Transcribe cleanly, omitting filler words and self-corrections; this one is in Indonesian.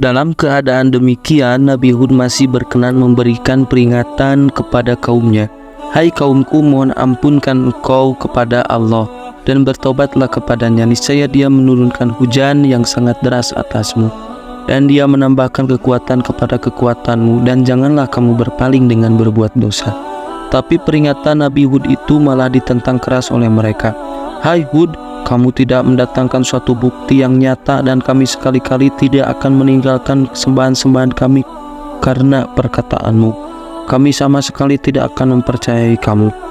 Dalam keadaan demikian, Nabi Hud masih berkenan memberikan peringatan kepada kaumnya. Hai kaumku, mohon ampunkan engkau kepada Allah dan bertobatlah kepadanya. Niscaya Dia menurunkan hujan yang sangat deras atasmu, dan Dia menambahkan kekuatan kepada kekuatanmu, dan janganlah kamu berpaling dengan berbuat dosa. Tapi peringatan Nabi Hud itu malah ditentang keras oleh mereka. Hai Hud, kamu tidak mendatangkan suatu bukti yang nyata, dan kami sekali-kali tidak akan meninggalkan sembahan-sembahan kami karena perkataanmu. Kami sama sekali tidak akan mempercayai kamu.